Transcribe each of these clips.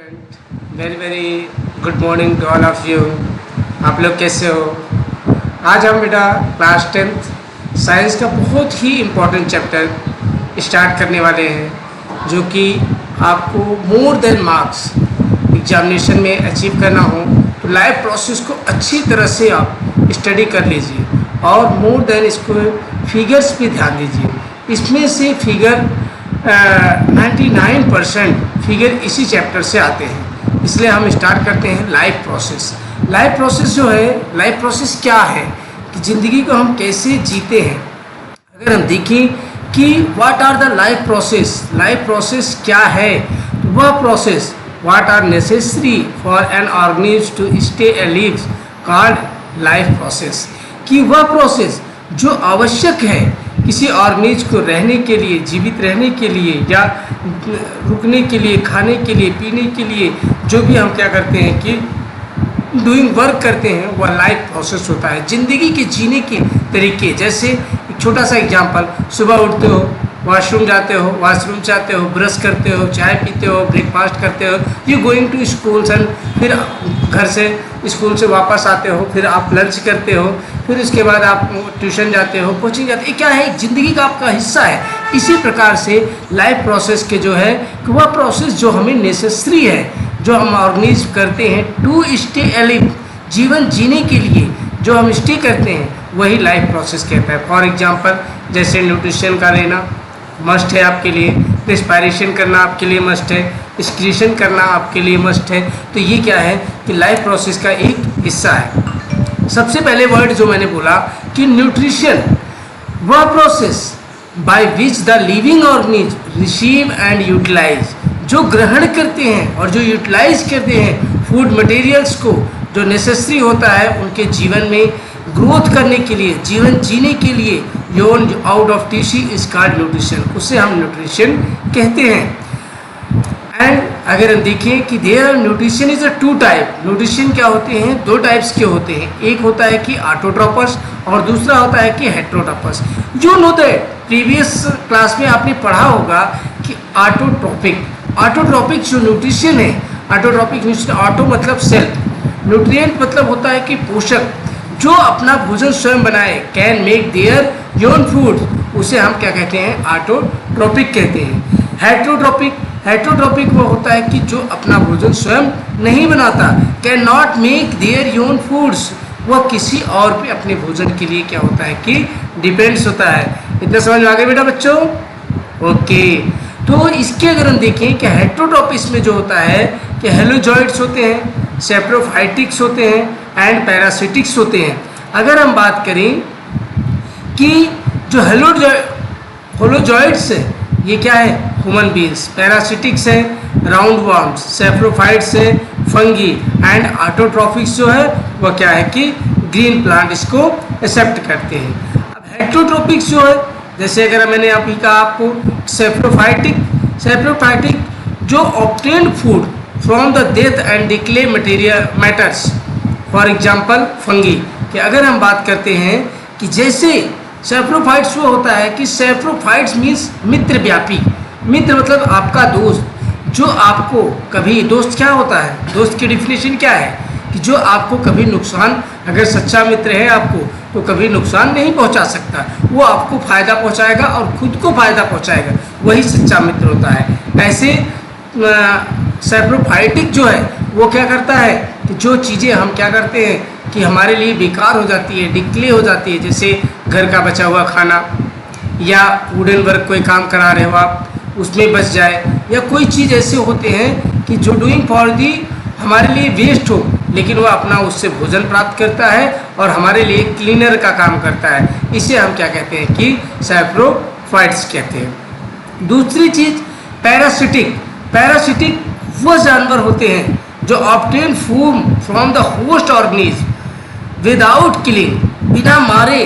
Student, very very good morning to all of you. आप लोग कैसे हो? आज हम बेटा क्लास 10th साइंस का बहुत ही इम्पोर्टेंट चैप्टर स्टार्ट करने वाले हैं, जो कि आपको मोर देन मार्क्स एग्जामिनेशन में अचीव करना हो तो लाइफ प्रोसेस को अच्छी तरह से आप स्टडी कर लीजिए और मोर देन इसको फिगर्स पे ध्यान दीजिए। इसमें से फिगर 99% फिगर इसी चैप्टर से आते हैं, इसलिए हम स्टार्ट करते हैं लाइफ प्रोसेस। लाइफ प्रोसेस जो है, लाइफ प्रोसेस क्या है कि ज़िंदगी को हम कैसे जीते हैं। अगर हम देखें कि what are the life process क्या है, तो वह process what are necessary for an organism to stay alive called life process, कि वह प्रोसेस जो आवश्यक है किसी ऑर्गेनिज्म को रहने के लिए, जीवित रहने के लिए या रुकने के लिए, खाने के लिए, पीने के लिए, जो भी हम क्या करते हैं कि डूइंग वर्क करते हैं, वह लाइफ प्रोसेस होता है। ज़िंदगी के जीने के तरीके, जैसे एक छोटा सा एग्जांपल, सुबह उठते हो, वॉशरूम जाते हो, वॉशरूम से आते हो, ब्रश करते हो, चाय पीते हो, ब्रेकफास्ट करते हो, you going to schools and फिर घर से स्कूल से वापस आते हो, फिर आप लंच करते हो, फिर उसके बाद आप ट्यूशन जाते हो, कोचिंग जाते हो। क्या है, ज़िंदगी का आपका हिस्सा है। इसी प्रकार से लाइफ प्रोसेस के जो है कि वह प्रोसेस जो हमें नेसेसरी है, जो हम ऑर्गेनाइज करते हैं टू स्टे अलिव, जीवन जीने के लिए जो हम स्टे करते हैं, वही लाइफ प्रोसेस कहता है। फॉर एग्जांपल, जैसे न्यूट्रिशन का लेना मस्ट है आपके लिए, रेस्पिरेशन करना आपके लिए मस्ट है, एक्सक्रीशन करना आपके लिए मस्ट है। तो ये क्या है कि लाइफ प्रोसेस का एक हिस्सा है। सबसे पहले वर्ड जो मैंने बोला कि न्यूट्रिशन, वह process by which the living organism receive and utilise, जो ग्रहण करते हैं और जो यूटिलाइज करते हैं फूड मटेरियल्स को, जो नेसेसरी होता है उनके जीवन में ग्रोथ करने के लिए, जीवन जीने के लिए, योन out of tissue is called nutrition, उसे हम न्यूट्रिशन कहते हैं। एंड अगर हम देखें कि there nutrition is a two type, न्यूट्रिशन क्या होते हैं, दो टाइप्स के होते हैं। एक होता है कि ऑटोट्रोपस और दूसरा होता है कि हेटेरोट्रोपस। जो नो दैट प्रीवियस क्लास में आपने पढ़ा होगा कि ऑटोट्रोपिक जो न्यूट्रिशन है, ऑटोट्रोपिक न्यूट्रिशन, ऑटो मतलब सेल्फ, न्यूट्रिएंट मतलब होता है कि पोषक, जो अपना भोजन स्वयं बनाए, can make their own food, उसे हम क्या कहते हैं, ऑटोट्रोपिक कहते हैं। हेटेरोट्रोपिक वो होता है कि जो अपना भोजन स्वयं नहीं बनाता, can not make their own foods, वह किसी और पे अपने भोजन के लिए क्या होता है कि डिपेंड्स होता है। इतना समझ में आ गया बेटा बच्चों? ओके, तो इसके अगर हम देखें कि हेटेरोट्रोपिक्स में जो होता है कि हेलोजॉइड्स होते हैं, सेप्रोफाइटिक्स होते हैं एंड पैरासिटिक्स होते हैं। अगर हम बात करें कि जो हेलोजॉइड्स है, ये क्या है, ह्यूमन बींग्स, पैरासिटिक्स है राउंड वर्म्स, सेप्रोफाइट्स है फंगी एंड ऑटोट्रोफिक्स जो है वह क्या है कि ग्रीन प्लांट इसको एक्सेप्ट करते हैं। अब हेटेरोट्रोपिक्स जो है, जैसे अगर मैंने अभी कहा आपको सेप्रोफाइटिक जो obtained food from the death and decay matters, for example fungi, कि अगर हम बात करते हैं कि जैसे सेप्रोफाइट्स वो होता है कि सेप्रोफाइट्स मीन्स मित्र व्यापी, मित्र मतलब आपका दोस्त, जो आपको कभी, दोस्त क्या होता है, दोस्त की डिफिनेशन क्या है कि जो आपको कभी नुकसान, अगर सच्चा मित्र है आपको तो कभी नुकसान नहीं पहुंचा सकता, वो आपको फ़ायदा पहुंचाएगा और खुद को फ़ायदा पहुंचाएगा, वही सच्चा मित्र होता है। ऐसे सेप्रोफाइटिक जो है वो क्या करता है कि जो चीज़ें हम क्या करते हैं कि हमारे लिए बेकार हो जाती है, डिक्ले हो जाती है, जैसे घर का बचा हुआ खाना या वुडन वर्क कोई काम करा रहे हो आप, उसमें बच जाए, या कोई चीज़ ऐसे होते हैं कि जो डूइंग फॉर दी हमारे लिए वेस्ट हो, लेकिन वह अपना उससे भोजन प्राप्त करता है और हमारे लिए क्लीनर का काम करता है, इसे हम क्या कहते हैं कि सेप्रोफाइट्स कहते हैं। दूसरी चीज़ पैरासिटिक वो जानवर होते हैं जो obtain food from the host organism without killing, बिना मारे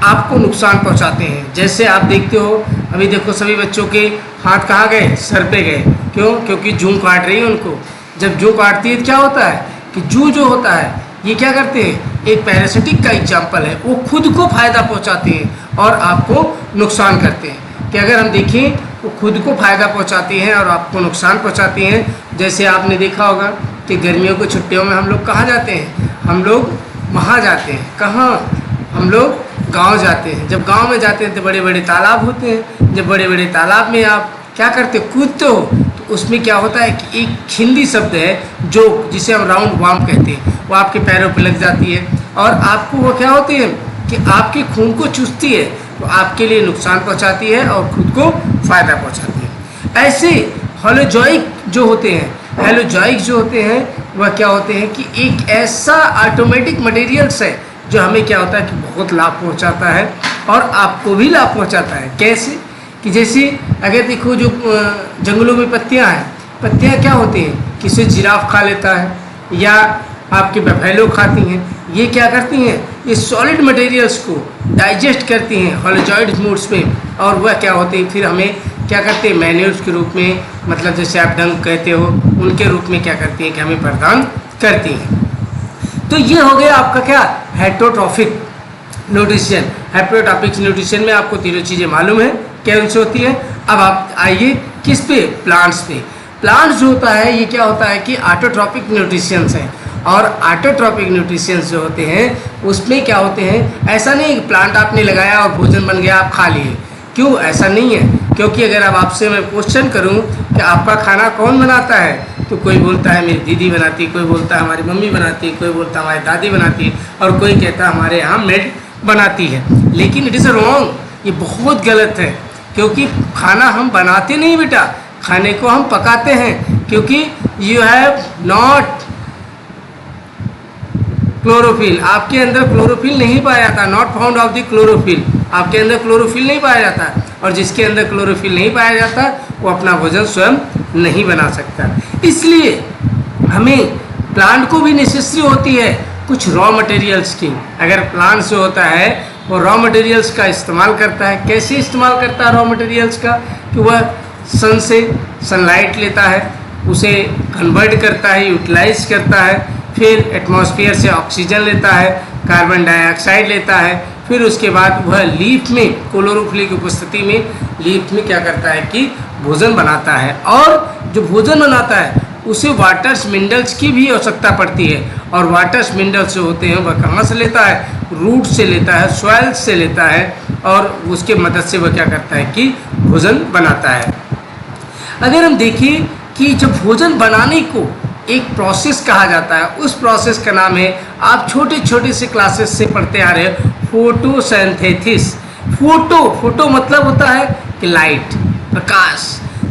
आपको नुकसान पहुंचाते हैं। जैसे आप देखते हो, अभी देखो सभी बच्चों के हाथ कहाँ गए, सर पे गए, क्यों? क्योंकि जू काट रही है उनको। जब जू काटती है तो क्या होता है कि जू जो होता है ये क्या करते हैं, एक पैरासिटिक का एग्जाम्पल है, वो खुद को फायदा पहुंचाते हैं और आपको नुकसान करते हैं। कि अगर हम देखें वो खुद को फ़ायदा पहुंचाती हैं और आपको नुकसान पहुंचाती हैं। जैसे आपने देखा होगा कि गर्मियों की छुट्टियों में हम लोग कहाँ जाते हैं, हम लोग वहाँ जाते हैं, कहाँ, हम लोग गांव जाते हैं। जब गांव में जाते हैं तो बड़े बड़े तालाब होते हैं, जब बड़े बड़े तालाब में आप क्या करते हो, कूदते हो, तो उसमें क्या होता है कि एक हिंदी शब्द है जो जिसे हम राउंड वार्म कहते हैं, वो आपके पैरों पर लग जाती है और आपको वो क्या होती है कि आपके खून को चूसती है, तो आपके लिए नुकसान पहुंचाती है और खुद को फ़ायदा पहुंचाती है। ऐसे हेलोजोइक जो होते हैं, हेलोजोइक जो होते हैं वह क्या होते हैं कि एक ऐसा ऑटोमेटिक मटेरियल्स है जो हमें क्या होता है कि बहुत लाभ पहुंचाता है और आपको भी लाभ पहुंचाता है। कैसे कि जैसे अगर देखो जो जंगलों में पत्तियां हैं, पत्तियां क्या होती हैं, किसी जिराफ खा लेता है या आपके बफेलो खाती हैं, ये क्या करती हैं, ये सॉलिड मटेरियल्स को डाइजेस्ट करती हैं हेलोजोइड मूड्स में और वह क्या होते हैं फिर हमें क्या करते हैं मैन्यूर्स के रूप में, मतलब जैसे आप डंक कहते हो उनके रूप में क्या करती हैं कि हमें प्रदान करती हैं। तो ये हो गया आपका क्या हेटरोट्रॉफिक न्यूट्रिशन। हेटरोट्रॉफिक न्यूट्रिशन में आपको तीनों चीज़ें मालूम है क्या उनसे होती है। अब आप आइए किस पे, प्लांट्स पे। प्लांट्स जो होता है ये क्या होता है कि ऑटोट्रॉपिक न्यूट्रिशंस है और ऑटोट्रॉपिक न्यूट्रिशंस जो होते हैं उसमें क्या होते हैं, ऐसा नहीं कि प्लांट आपने लगाया और भोजन बन गया आप खा लिए, क्यों, ऐसा नहीं है। क्योंकि अगर अब आपसे मैं क्वेश्चन करूं कि आपका खाना कौन बनाता है, तो कोई बोलता है मेरी दीदी बनाती, कोई बोलता है हमारी मम्मी बनाती, कोई बोलता है हमारी दादी बनाती और कोई कहता है हमारे यहाँ मेड बनाती है। लेकिन इट इज़ रॉन्ग, ये बहुत गलत है क्योंकि खाना हम बनाते नहीं बेटा, खाने को हम पकाते हैं। क्योंकि यू हैव नॉट क्लोरोफिल, आपके अंदर क्लोरोफिल नहीं पाया जाता, not found of the chlorophyll, आपके अंदर क्लोरोफिल नहीं पाया जाता और जिसके अंदर क्लोरोफिल नहीं पाया जाता वो अपना भोजन स्वयं नहीं बना सकता। इसलिए हमें प्लांट को भी नेसेसरी होती है कुछ रॉ मटेरियल्स की। अगर प्लांट जो होता है वो रॉ मटेरियल्स का इस्तेमाल करता है, कैसे इस्तेमाल करता है रॉ मटेरियल्स का, कि वह सन से सनलाइट लेता है, उसे कन्वर्ट करता है, यूटिलाइज करता है, फिर एटमॉस्फेयर से ऑक्सीजन लेता है, कार्बन डाइऑक्साइड लेता है, फिर उसके बाद वह लीफ में क्लोरोफिल की उपस्थिति में लीफ में क्या करता है कि भोजन बनाता है। और जो भोजन बनाता है उसे वाटर्स मिनरल्स की भी आवश्यकता पड़ती है और वाटर्स मिनरल्स जो होते हैं वह कहाँ से लेता है, रूट से लेता है, सॉइल से लेता है और उसके मदद से वह क्या करता है कि भोजन बनाता है। अगर हम देखें कि जब भोजन बनाने को एक प्रोसेस कहा जाता है, उस प्रोसेस का नाम है, आप छोटे छोटे से क्लासेस से पढ़ते आ रहे हो, फोटोसिंथेसिस। फोटो मतलब होता है कि लाइट, प्रकाश।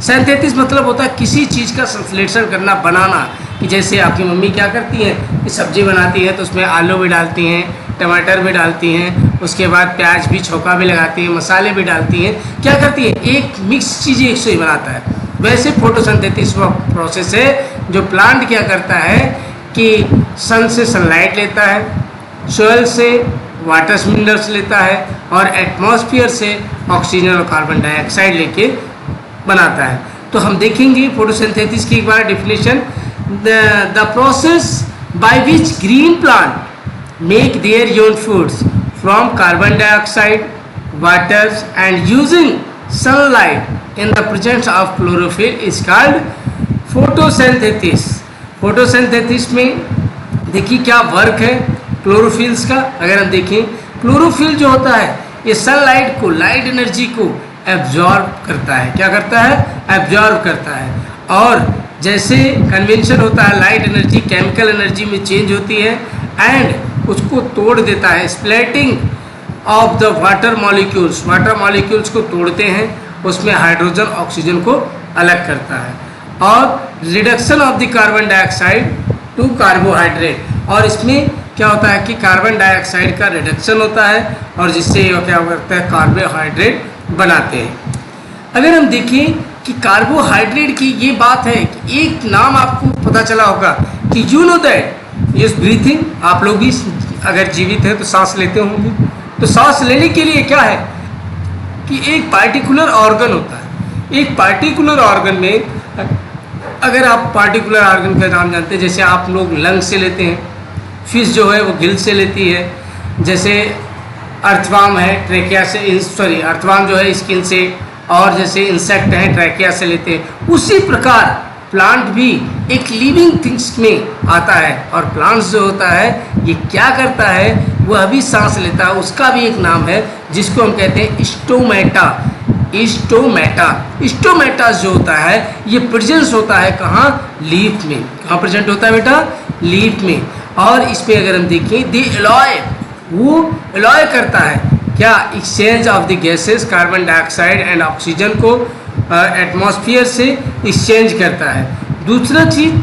सिंथेसिस मतलब होता है किसी चीज़ का संश्लेषण करना, बनाना। कि जैसे आपकी मम्मी क्या करती हैं कि सब्जी बनाती है तो उसमें आलू भी डालती हैं, टमाटर भी डालती हैं, उसके बाद प्याज भी, छौंका भी लगाती हैं, मसाले भी डालती हैं, क्या करती है एक मिक्स चीज़ें एक से ही बनाता है। वैसे फोटोसिंथेसिस वह प्रोसेस है जो प्लांट क्या करता है कि सन से सनलाइट लेता है, सॉइल से वाटर मिनरल्स लेता है और एटमॉस्फेयर से ऑक्सीजन और कार्बन डाइऑक्साइड लेके बनाता है। तो हम देखेंगे फोटोसिंथेसिस की एक बार definition, the process by which green plant make their own foods from carbon dioxide, waters and using sunlight in the presence of chlorophyll is called photosynthesis. Photosynthesis में देखिए क्या वर्क है क्लोरोफिल्स का। अगर हम देखें क्लोरोफिल जो होता है ये सनलाइट को, लाइट एनर्जी को एब्जॉर्ब करता है। क्या करता है? एब्जॉर्ब करता है। और जैसे कन्वेंशन होता है लाइट एनर्जी केमिकल एनर्जी में चेंज होती है एंड उसको तोड़ देता है, splitting of the water molecules, water molecules को तोड़ते हैं, उसमें हाइड्रोजन ऑक्सीजन को अलग करता है। और reduction of the carbon dioxide to carbohydrate, और इसमें क्या होता है कि कार्बन डाइऑक्साइड का रिडक्शन होता है और जिससे क्या करता है कार्बोहाइड्रेट बनाते हैं। अगर हम देखें कि कार्बोहाइड्रेट की ये बात है कि एक नाम आपको पता चला होगा कि you know that is breathing, आप लोग भी अगर जीवित हैं तो सांस लेते होंगे, तो सांस लेने के लिए क्या है कि एक पार्टिकुलर ऑर्गन होता है। एक पार्टिकुलर ऑर्गन में अगर आप पार्टिकुलर ऑर्गन का नाम जानते हैं, जैसे आप लोग लंग से लेते हैं, फिश जो है वो गिल से लेती है, जैसे अर्थवार्म है ट्रेकिया से, सॉरी अर्थवार्म जो है स्किन से, और जैसे इंसेक्ट हैं ट्रैकिया से लेते हैं, उसी प्रकार प्लांट भी एक लिविंग थिंग्स में आता है। और प्लांट्स जो होता है ये क्या करता है, वह भी सांस लेता है, उसका भी एक नाम है जिसको हम कहते हैं स्टोमेटा। स्टोमेटा जो होता है ये प्रेजेंस होता है कहाँ, लीफ में। कहाँ प्रेजेंट होता है बेटा, लीफ में। और इस पे अगर हम देखें दे एलॉय, वो एलॉय करता है क्या, exchange of the gases carbon dioxide and oxygen को एटमॉस्फेयर से एक्सचेंज करता है। दूसरा चीज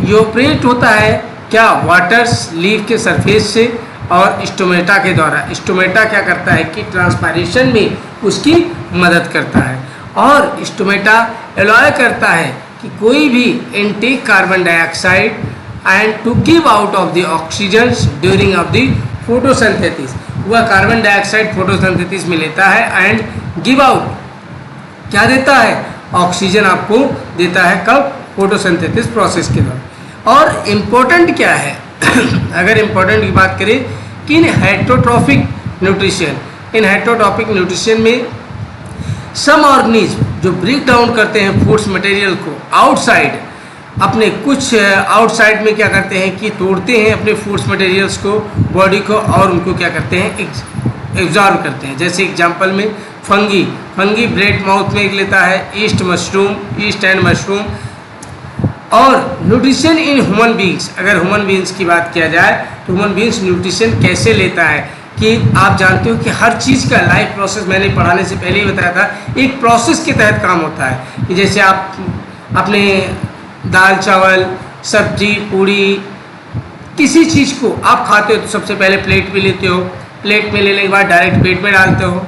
यूपरेट होता है क्या, वाटर्स लीफ के सरफेस से और स्टोमेटा के द्वारा। स्टोमेटा क्या करता है कि ट्रांसपायरेशन में उसकी मदद करता है। और स्टोमेटा एलॉय करता है कि कोई भी intake carbon dioxide and to give out of the oxygen during of the photosynthesis. वह कार्बन डाइऑक्साइड फोटोसिंथेसिस में लेता है एंड गिव आउट क्या देता है, ऑक्सीजन आपको देता है, कब, फोटोसिंथेसिस प्रोसेस के दौरान। और इम्पोर्टेंट क्या है अगर इम्पोर्टेंट की बात करें कि इन हेटरोट्रॉफिक न्यूट्रिशन में सम ऑर्गेनिज्म जो ब्रेक डाउन करते हैं फूड्स मटेरियल को आउटसाइड, अपने कुछ आउटसाइड में क्या करते हैं कि तोड़ते हैं अपने फूड्स मटेरियल्स को, बॉडी को, और उनको क्या करते हैं, एब्जॉर्ब करते हैं। जैसे एग्जांपल में फंगी ब्रेड माउथ में लेता है, ईस्ट एंड मशरूम। और न्यूट्रिशन इन ह्यूमन बींग्स, अगर ह्यूमन बींग्स की बात किया जाए तो ह्यूमन बींग्स न्यूट्रिशन कैसे लेता है कि आप जानते हो कि हर चीज़ का लाइफ प्रोसेस, मैंने पढ़ाने से पहले ही बताया था, एक प्रोसेस के तहत काम होता है। कि जैसे आप अपने दाल चावल सब्जी पूड़ी किसी चीज़ को आप खाते हो तो सबसे पहले प्लेट में लेते हो, प्लेट में लेने के बाद डायरेक्ट पेट में डालते हो,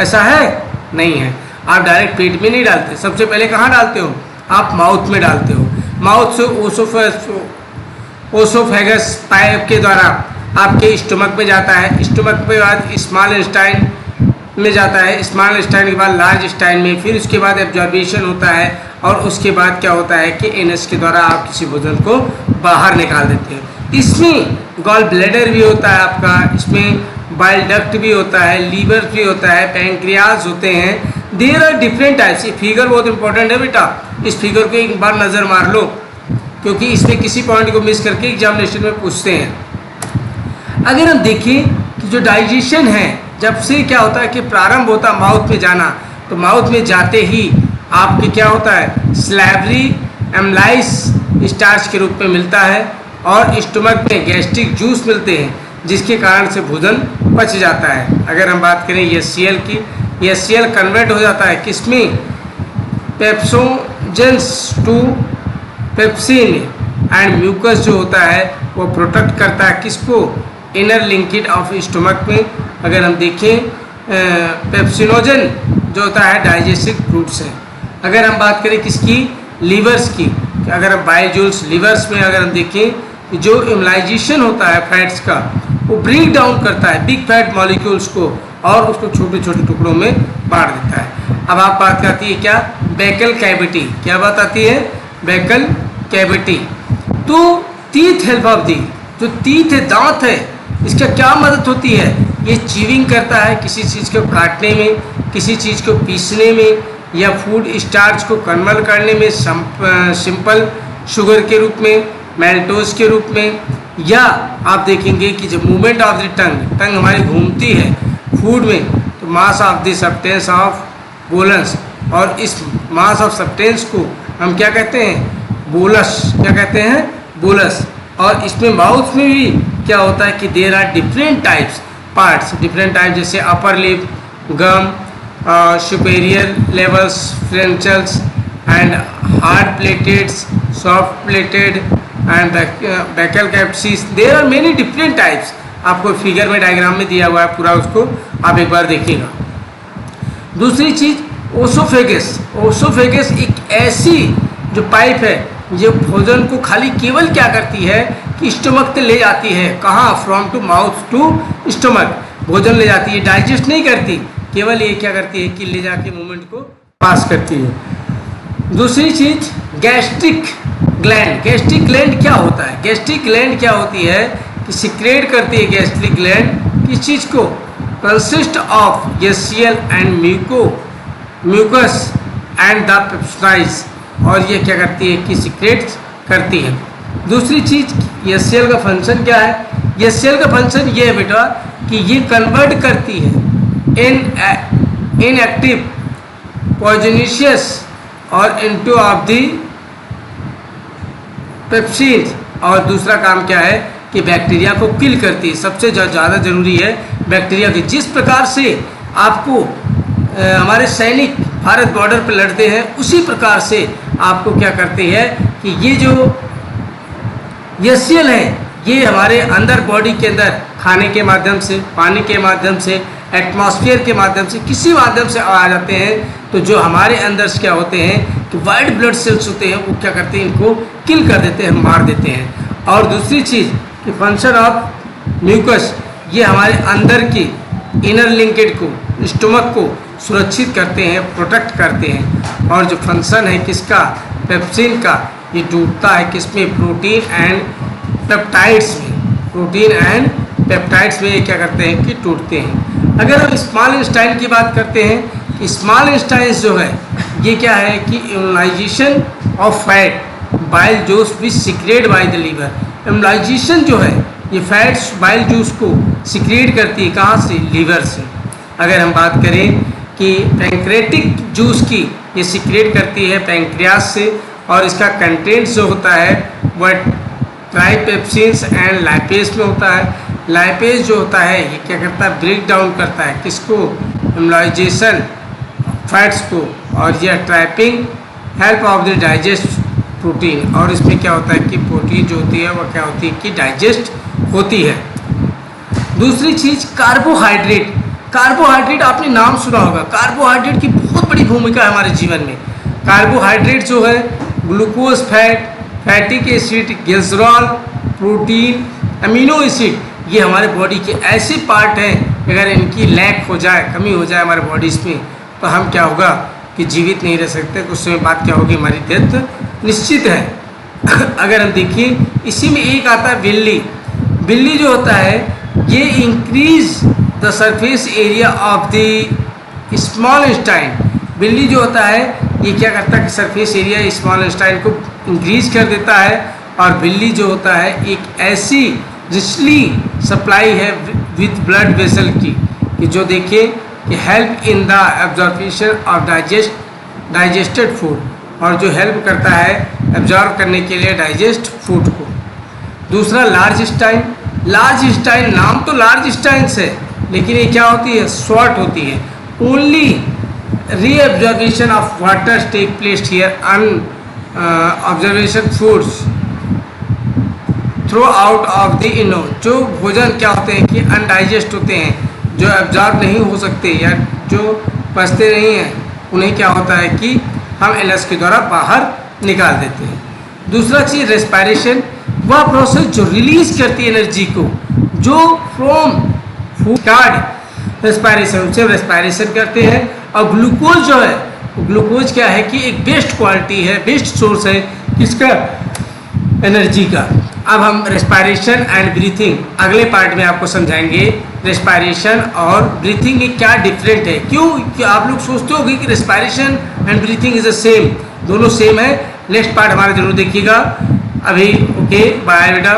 ऐसा है, नहीं है। आप डायरेक्ट पेट में नहीं डालते, सबसे पहले कहाँ डालते हो, आप माउथ में डालते हो। माउथ से ओसोफेगस पाइप के द्वारा आपके स्टमक में जाता है, स्टमक के बाद स्मॉल इंटेस्टाइन में जाता है, स्मॉल इंटेस्टाइन के बाद लार्ज इंटेस्टाइन में, फिर उसके बाद एब्जॉर्बेशन होता है। और उसके बाद क्या होता है कि एनएस के द्वारा आप किसी भोजन को बाहर निकाल देते हैं। इसमें गॉल ब्लैडर भी होता है आपका, इसमें बाइल डक्ट भी होता है, लीवर भी होता है, पैंक्रियाज होते हैं। There are different types. ये फिगर बहुत इंपॉर्टेंट है बेटा, इस फिगर को एक बार नज़र मार लो क्योंकि इसमें किसी पॉइंट को मिस करके एग्जामिनेशन में पूछते हैं। अगर हम देखें कि जो डाइजेशन है, जब से क्या होता है कि प्रारंभ होता माउथ में जाना, तो माउथ में जाते ही आपके क्या होता है, स्लैवरी एमलाइस स्टार्च के रूप में मिलता है और स्टमक में गैस्ट्रिक जूस मिलते हैं जिसके कारण से भोजन पच जाता है। अगर हम बात करें एचसीएल की, एचसीएल कन्वर्ट हो जाता है किसमें, पेप्सोजेंस टू पेप्सिन एंड म्यूकस जो होता है वो प्रोटेक्ट करता है किसको, इनर लिंकेज ऑफ स्टमक में। अगर हम देखें पेप्सिनोजन जो होता है डाइजेस्टिव फ्रूट्स है। अगर हम बात करें किसकी, लीवर्स की, अगर हम बायोजूल्स लीवर्स में अगर हम देखें जो इमलाइजेशन होता है फैट्स का, वो ब्रेक डाउन करता है बिग फैट मॉलिक्यूल्स को और उसको छोटे छोटे टुकड़ों में बांट देता है। अब आप बात करती है क्या, बेकल कैविटी, क्या बात आती है, बेकल कैविटी। तो टीथ हेल्प ऑफ दी, जो टीथ है, दांत है, इसका क्या मदद होती है, ये चीविंग करता है किसी चीज़ को काटने में, किसी चीज़ को पीसने में, या फूड स्टार्च को कन्वर्ट करने में, सिंपल शुगर के रूप में, मेल्टोज के रूप में। या आप देखेंगे कि जब मूवमेंट ऑफ द टंग हमारी घूमती है फूड में, तो mass of the substance of bolus, और इस मास ऑफ सब्सटेंस को हम क्या कहते हैं, बोलस, क्या कहते हैं, बोलस। और इसमें माउथ में भी क्या होता है कि there are different types parts, different type, जैसे upper lip, gum, superior levels, frenulums and hard palates, soft palate and buccal capsules. There are many different types. आपको फिगर में डायग्राम में दिया हुआ है पूरा, उसको आप एक बार देखिएगा। दूसरी चीज़ ओसोफेगस। ओसोफेगस एक ऐसी जो पाइप है जो भोजन को खाली केवल क्या करती है कि स्टमक तक ले जाती है, कहाँ, from to mouth to stomach, भोजन ले जाती है, डाइजेस्ट नहीं करती, केवल ये क्या करती है कि ले जाके मूवमेंट को पास करती है। दूसरी चीज गैस्ट्रिक ग्लैंड। गैस्ट्रिक ग्लैंड क्या होता है, गैस्ट्रिक ग्लैंड क्या होती है कि सिक्रेट करती है गैस्ट्रिक ग्लैंड किस चीज़ को, consist of HCl and muco mucus and the peptides, और ये क्या करती है कि सीक्रेट करती है। दूसरी चीज एचसीएल का फंक्शन क्या है? एचसीएल का फंक्शन ये है बेटा कि ये कन्वर्ट करती है इनएक्टिव पॉइजनिशियस और इनटू ऑफ दी पेप्सिन्स, और दूसरा काम क्या है कि बैक्टीरिया को किल करती है। सबसे ज़्यादा जरूरी है बैक्टीरिया की। जिस प्रकार से आपको हमारे सैनिक भारत बॉर्डर पर लड़ते हैं, उसी प्रकार से आपको क्या करती है कि ये जो एचसीएल है ये हमारे अंदर बॉडी के अंदर खाने के माध्यम से, पानी के माध्यम से, एटमॉस्फेयर के माध्यम से, किसी माध्यम से आ जाते हैं, तो जो हमारे अंदर से क्या होते हैं कि वाइट ब्लड सेल्स होते हैं, वो क्या करते हैं, इनको किल कर देते हैं, मार देते हैं। और दूसरी चीज़ कि फंक्शन ऑफ म्यूकस, ये हमारे अंदर की इनर लिंकेज को, स्टमक को सुरक्षित करते हैं, प्रोटेक्ट करते हैं। और जो फंक्शन है किसका? पेप्सिन का, ये टूटता है किसमें? प्रोटीन एंड पेप्टाइड्स में। प्रोटीन एंड पेप्टाइड्स में ये क्या करते हैं कि टूटते हैं। अगर हम स्मॉल इंटेस्टाइन की बात करते हैं कि स्मॉल इंटेस्टाइन जो है ये क्या है कि immunisation of fat bile juice which secrete by the liver. Immunisation जो है ये फैट्स बाइल जूस को सीक्रेट करती है, कहाँ से? लीवर से। अगर हम बात करें कि पैंक्रेटिक जूस की, ये सीक्रेट करती है पैंक्रियास से, और इसका कंटेंट जो होता है वह ट्राइपेप्सिन्स एंड लाइपेज में होता है। लाइपेज जो होता है ये क्या करता है? ब्रेक डाउन करता है किसको? इम्यूनाइजेशन फैट्स को, और यह trapping help of the digest protein. और इसमें क्या होता है कि प्रोटीन जो होती है वह क्या होती है कि डाइजेस्ट होती है। दूसरी चीज़ कार्बोहाइड्रेट। कार्बोहाइड्रेट आपने नाम सुना होगा। कार्बोहाइड्रेट की बहुत बड़ी भूमिका है हमारे जीवन में। कार्बोहाइड्रेट जो है glucose, fat, फैटिक acid, glycerol, protein, amino acid, ये हमारे बॉडी के ऐसे पार्ट हैं, अगर इनकी लैक हो जाए, कमी हो जाए हमारे बॉडीज़ में, तो हम क्या होगा कि जीवित नहीं रह सकते। कुछ समय बाद क्या होगी? हमारी डेथ निश्चित है। अगर हम देखिए इसी में एक आता है बिल्ली। बिल्ली जो होता है ये increase the surface area of the small intestine. बिल्ली जो होता है ये क्या करता है कि सरफेस एरिया स्मॉल इंटेस्टाइन को इंक्रीज कर देता है। और बिल्ली जो होता है एक ऐसी रिचली सप्लाई है विथ ब्लड वेसल की कि जो देखिए कि help in the absorption of digested food, और जो हेल्प करता है एब्जॉर्ब करने के लिए डाइजेस्ट फूड को। दूसरा लार्ज इंटेस्टाइन। लार्ज इंटेस्टाइन, नाम तो लार्ज इंटेस्टाइन है, लेकिन ये क्या होती है? शॉर्ट होती है। Only reabsorption of water take place here, observation foods through out of the इनो। जो भोजन क्या होते हैं कि अनडाइजेस्ट होते हैं, जो एब्जॉर्ब नहीं हो सकते या जो पचते नहीं हैं, उन्हें क्या होता है कि हम एनएस के द्वारा बाहर निकाल देते हैं। दूसरा चीज़ रेस्पिरेशन, वह प्रोसेस जो रिलीज करती है एनर्जी को, जो फ्रॉम फूड कार्ड रेस्पिरेशन, उनसे रेस्पिरेशन करते हैं। और ग्लूकोज जो है, ग्लूकोज क्या है कि एक बेस्ट क्वालिटी है, बेस्ट सोर्स है किसका? एनर्जी का। अब हम रेस्पिरेशन एंड ब्रीथिंग अगले पार्ट में आपको समझाएंगे। रेस्पिरेशन और ब्रीथिंग में क्या डिफरेंट है। क्यों आप लोग सोचते होगे कि respiration and breathing is the same, दोनों सेम है। नेक्स्ट पार्ट हमारा जरूर देखिएगा। अभी ओके, बाय बेटा।